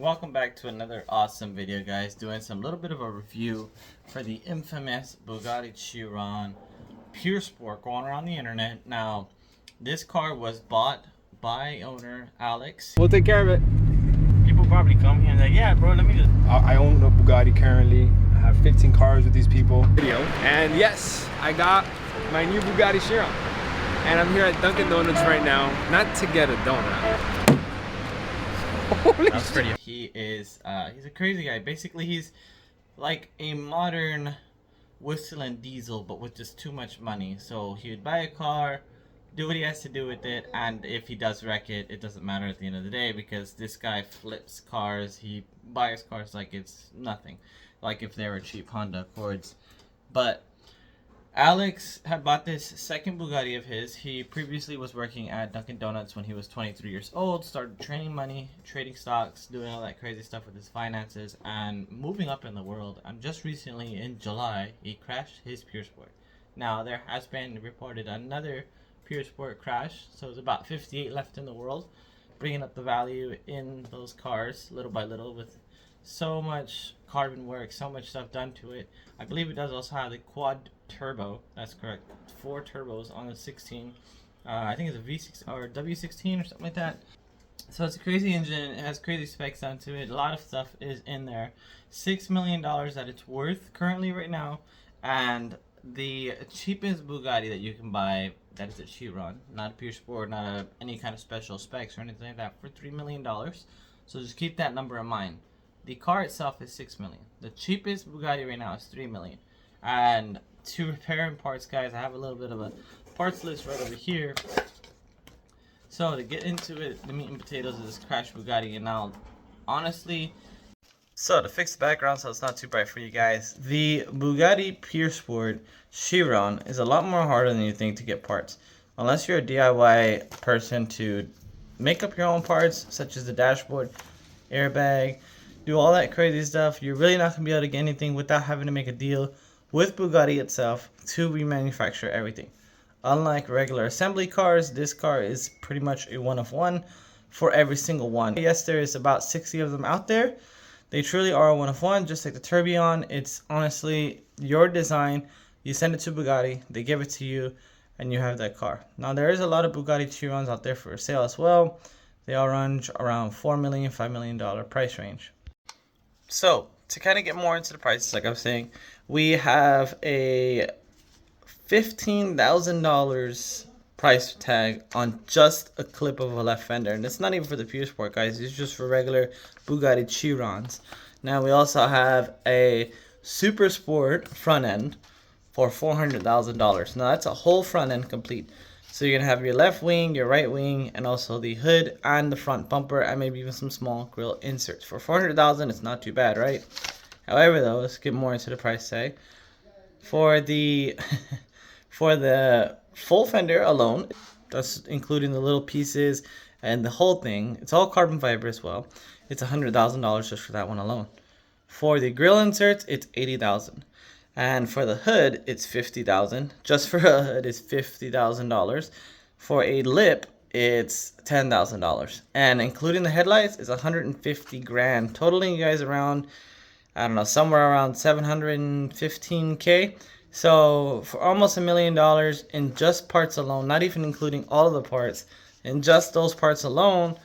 Welcome back to another awesome video, guys. Doing some little bit of a review for the infamous Bugatti Chiron Pure Sport going around the internet. Now, this car was bought by owner Alex. We'll take care of it. People probably come here and like, yeah, bro, let me just. I own a Bugatti currently. I have 15 cars with these people. And yes, I got my new Bugatti Chiron. And I'm here at Dunkin' Donuts right now, not to get a donut. Holy That's pretty. He is, he's a crazy guy. Basically, he's like a modern whistling diesel, but with just too much money. So he would buy a car, do what he has to do with it, and if he does wreck it, it doesn't matter at the end of the day because this guy flips cars. He buys cars like it's nothing, like if they were cheap Honda Accords. But Alex had bought this second Bugatti of his. He previously was working at Dunkin' Donuts when he was 23 years old, started trading money, trading stocks, doing all that crazy stuff with his finances, and moving up in the world. And just recently, in July, he crashed his Pure Sport. Now, there has been reported another Pure Sport crash, so there's about 58 left in the world, bringing up the value in those cars little by little with so much carbon work, so much stuff done to it. I believe it does also have the quad turbo. That's correct. 4 turbos on the 16. I think it's a V6 or W16 or something like that. So it's a crazy engine. It has crazy specs onto it. A lot of stuff is in there. $6 million that it's worth currently right now. And the cheapest Bugatti that you can buy, that is a Chiron, not a Pure Sport, not any kind of special specs or anything like that, for $3 million. So just keep that number in mind. The car itself is $6 million. The cheapest Bugatti right now is $3 million. And to repair and parts, guys, I have a little bit of a parts list right over here. So to get into it, the meat and potatoes of this crashed Bugatti, and now, honestly, so to fix the background so it's not too bright for you guys, the Bugatti Pure Sport Chiron is a lot more harder than you think to get parts. Unless you're a DIY person to make up your own parts, such as the dashboard, airbag, do all that crazy stuff, you're really not going to be able to get anything without having to make a deal with Bugatti itself to remanufacture everything. Unlike regular assembly cars, this car is pretty much a one of one for every single one. Yes, there is about 60 of them out there. They truly are a one of one, just like the Tourbillon. It's honestly your design. You send it to Bugatti, they give it to you, and you have that car. Now, there is a lot of Bugatti Chirons out there for sale as well. They all run around $4 million, $5 million price range. So, to kind of get more into the prices, like I was saying, we have a $15,000 price tag on just a clip of a left fender. And it's not even for the Pure Sport, guys. It's just for regular Bugatti Chirons. Now, we also have a Super Sport front end for $400,000. Now, that's a whole front end complete. So you're going to have your left wing, your right wing, and also the hood and the front bumper, and maybe even some small grille inserts. For $400,000, it's not too bad, right? However, though, let's get more into the price tag. For the for the full fender alone, that's including the little pieces and the whole thing, it's all carbon fiber as well. It's $100,000 just for that one alone. For the grille inserts, it's $80,000. And for the hood, it's $50,000. Just for a hood, it's $50,000. For a lip, it's $10,000. And including the headlights, it's $150,000, totaling you guys around, I don't know, somewhere around $715K. So for almost $1 million in just parts alone, not even including all of the parts, in just those parts alone,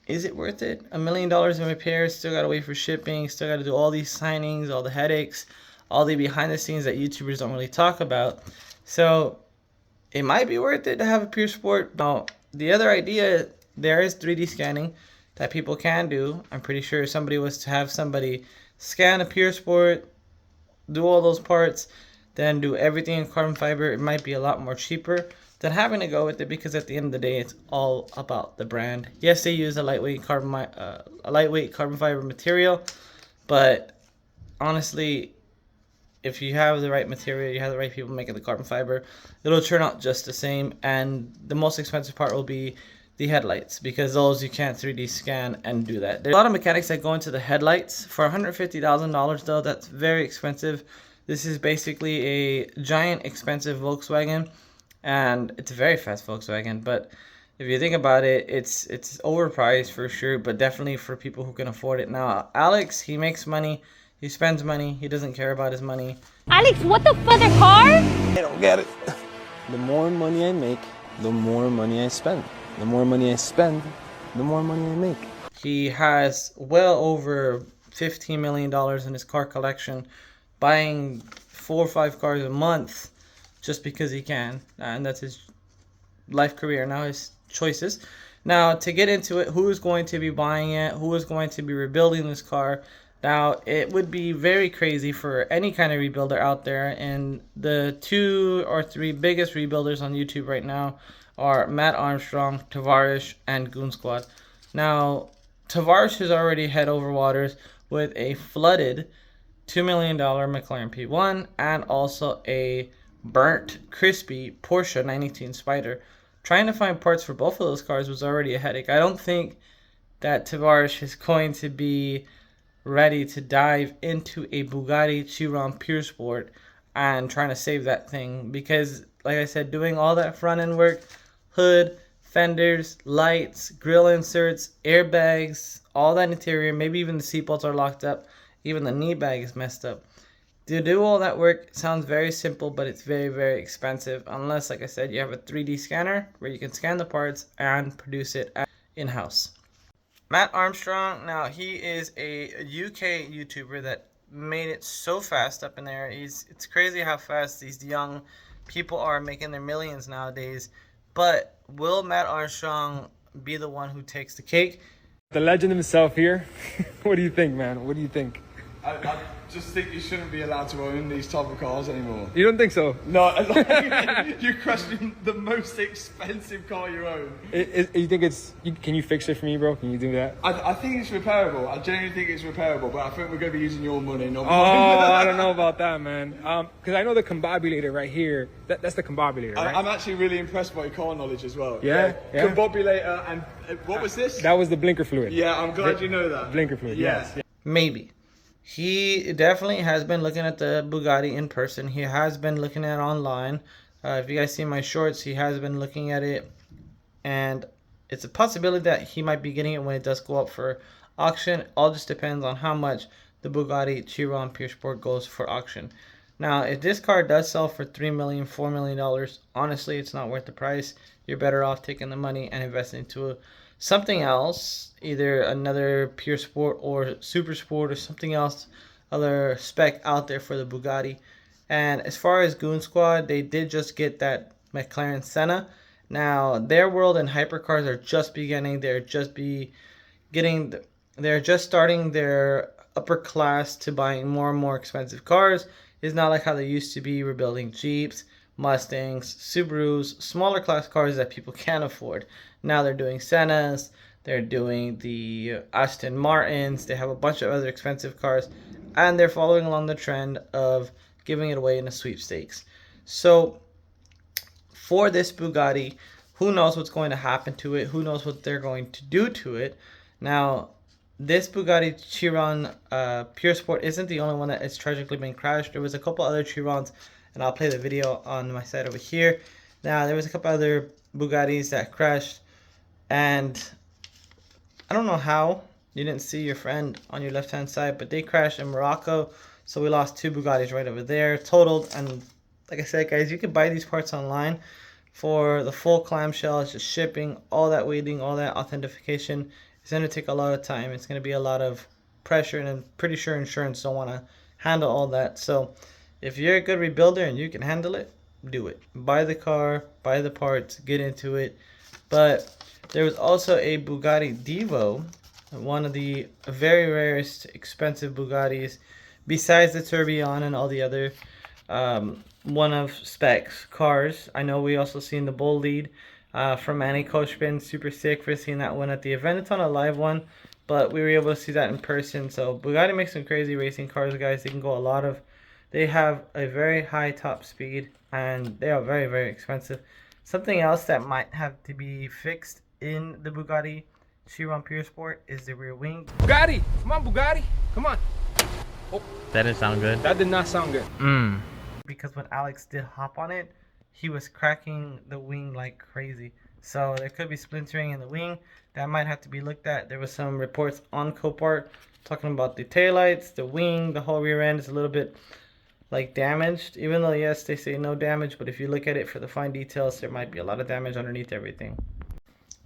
is it worth it? $1 million in repairs, still gotta wait for shipping, still gotta do all these signings, all the headaches, all the behind the scenes that YouTubers don't really talk about. So it might be worth it to have a Pure Sport. Now, the other idea, there is 3D scanning that people can do. I'm pretty sure if somebody was to have somebody scan a Pure Sport, do all those parts, then do everything in carbon fiber, it might be a lot more cheaper than having to go with it, because at the end of the day, it's all about the brand. Yes, they use a lightweight carbon fiber material, but honestly, if you have the right material, you have the right people making the carbon fiber, it'll turn out just the same. And the most expensive part will be the headlights, because those you can't 3D scan and do that. There's a lot of mechanics that go into the headlights. For $150,000 though, that's very expensive. This is basically a giant expensive Volkswagen, and it's a very fast Volkswagen, but if you think about it, it's overpriced for sure, but definitely for people who can afford it. Now, Alex, he makes money, he spends money, he doesn't care about his money. Alex, what the fuck, a car? I don't get it. The more money I make, the more money I spend. The more money I spend, the more money I make. He has well over $15 million in his car collection, buying 4 or 5 cars a month just because he can, and that's his life career, now his choices. Now, to get into it, who is going to be buying it, who is going to be rebuilding this car? Now, it would be very crazy for any kind of rebuilder out there, and the 2 or 3 biggest rebuilders on YouTube right now are Matt Armstrong, Tavares, and Goon Squad. Now, Tavares has already head over waters with a flooded $2 million McLaren P1 and also a burnt, crispy Porsche 918 Spider. Trying to find parts for both of those cars was already a headache. I don't think that Tavares is going to be ready to dive into a Bugatti Chiron Pure Sport and trying to save that thing, because, like I said, doing all that front end work, hood, fenders, lights, grill inserts, airbags, all that interior, maybe even the seatbelts are locked up, even the knee bag is messed up. To do all that work sounds very simple, but it's very, very expensive, unless, like I said, you have a 3D scanner where you can scan the parts and produce it in-house. Matt Armstrong, now he is a UK YouTuber that made it so fast up in there. It's crazy how fast these young people are making their millions nowadays. But will Matt Armstrong be the one who takes the cake? The legend himself here. What do you think, man? What do you think? I just think you shouldn't be allowed to own these type of cars anymore. You don't think so? No, you're questioning the most expensive car you own. You think it's... Can you fix it for me, bro? Can you do that? I think it's repairable. I genuinely think it's repairable, but I think we're going to be using your money, not Oh, mine. I don't know about that, man. Because I know the combobulator right here. That's the combobulator, right? I'm actually really impressed by your car knowledge as well. Yeah? Yeah. Combobulator and what was this? That was the blinker fluid. Yeah, I'm glad you know that. Blinker fluid, yes. Maybe. He definitely has been looking at the Bugatti in person. He has been looking at it online. If you guys see my shorts, he has been looking at it. And it's a possibility that he might be getting it when it does go up for auction. All just depends on how much the Bugatti Chiron Pure Sport goes for auction. Now, if this car does sell for $3 million, $4 million, honestly, it's not worth the price. You're better off taking the money and investing into something else, either another Pure Sport or Super Sport or something else, other spec out there for the Bugatti. And as far as Goon Squad, they did just get that McLaren Senna. Now, their world in hypercars are just beginning. They're just starting their upper class to buying more and more expensive cars. It's not like how they used to be rebuilding Jeeps, Mustangs, Subarus, smaller class cars that people can't afford. Now they're doing Sennas, they're doing the Aston Martins, they have a bunch of other expensive cars, and they're following along the trend of giving it away in a sweepstakes. So for this Bugatti, who knows what's going to happen to it, who knows what they're going to do to it. Now, this Bugatti Chiron Pure Sport isn't the only one that has tragically been crashed. There was a couple other Chirons, and I'll play the video on my side over here. Now, there was a couple other Bugattis that crashed, and I don't know how you didn't see your friend on your left-hand side, but they crashed in Morocco, so we lost 2 Bugattis right over there, totaled. And like I said, guys, you can buy these parts online for the full clamshell. It's just shipping, all that waiting, all that authentication. It's going to take a lot of time. It's going to be a lot of pressure, and I'm pretty sure insurance don't want to handle all that. So if you're a good rebuilder and you can handle it, do it. Buy the car, buy the parts, get into it. But there was also a Bugatti Divo, one of the very rarest expensive Bugattis, besides the Tourbillon and all the other one of specs cars. I know we also seen the Bull Lead from Annie Koshpin, super sick for seeing that one at the event. It's on a live one, but we were able to see that in person. So Bugatti makes some crazy racing cars, guys. They can go they have a very high top speed, and they are very, very expensive. Something else that might have to be fixed in the Bugatti Chiron Pure Sport is the rear wing. Bugatti! Come on, Bugatti! Come on! Oh, That didn't sound good. that did not sound good. Because when Alex did hop on it, he was cracking the wing like crazy. So there could be splintering in the wing. That might have to be looked at. There was some reports on Copart talking about the taillights, the wing, the whole rear end is a little bit like damaged. Even though yes, they say no damage, but if you look at it for the fine details, there might be a lot of damage underneath everything.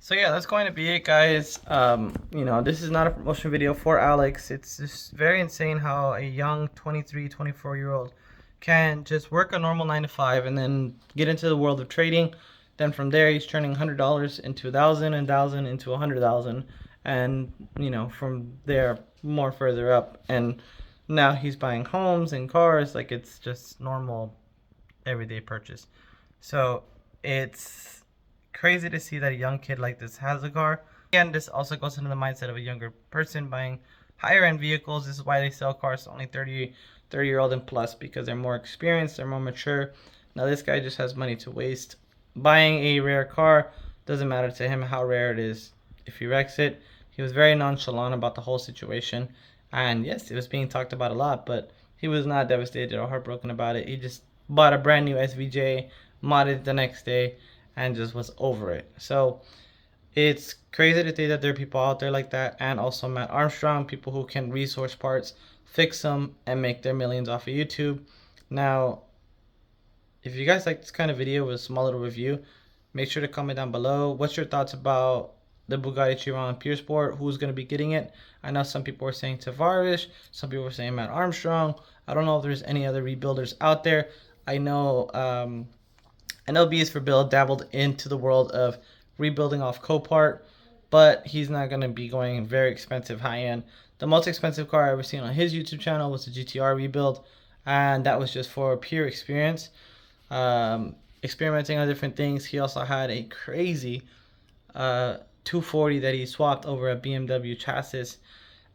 So yeah, that's going to be it, guys. You know, this is not a promotion video for Alex. It's just very insane how a young 23, 24-year-old can just work a normal 9 to 5 and then get into the world of trading. Then from there, he's turning $100 into 1,000 and 1,000 into 100,000, and you know, from there more further up. And now he's buying homes and cars like it's just normal everyday purchase. So it's crazy to see that a young kid like this has a car. And this also goes into the mindset of a younger person buying higher end vehicles. This is why they sell cars to only 30-year-old and plus, because they're more experienced, they're more mature. Now this guy just has money to waste. Buying a rare car doesn't matter to him how rare it is. If he wrecks it, he was very nonchalant about the whole situation. And yes, it was being talked about a lot, but he was not devastated or heartbroken about it. He just bought a brand new SVJ, modded it the next day, and just was over it. So it's crazy to think that there are people out there like that. And also Matt Armstrong, people who can resource parts, fix them, and make their millions off of YouTube. Now, if you guys like this kind of video with a small little review, make sure to comment down below. What's your thoughts about the Bugatti Chiron Pure Sport? Who's going to be getting it? I know some people are saying Tavares, some people are saying Matt Armstrong. I don't know if there's any other rebuilders out there. I know B is for Bill dabbled into the world of rebuilding off Copart, but he's not going to be going very expensive high-end. The most expensive car I ever seen on his YouTube channel was the GTR rebuild, and that was just for pure experience, experimenting on different things. He also had a crazy 240 that he swapped over a BMW chassis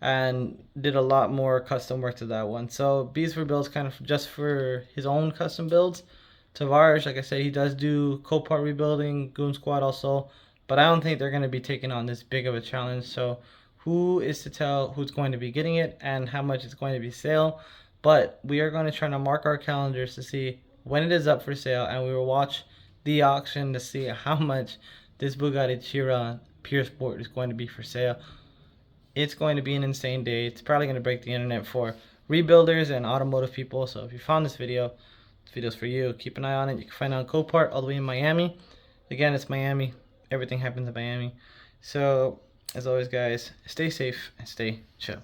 and did a lot more custom work to that one. So B's for Builds kind of just for his own custom builds. Tavares, like I said, he does do Copart rebuilding, Goon Squad also, but I don't think they're going to be taking on this big of a challenge. So who is to tell who's going to be getting it and how much it's going to be sale? But we are going to try to mark our calendars to see when it is up for sale, and we will watch the auction to see how much this Bugatti Chiron Pure Sport is going to be for sale. It's going to be an insane day. It's probably going to break the internet for rebuilders and automotive people. So if you found this video's for you. Keep an eye on it. You can find it on Copart all the way in Miami. Again, it's Miami. Everything happens in Miami. So as always, guys, stay safe and stay chill.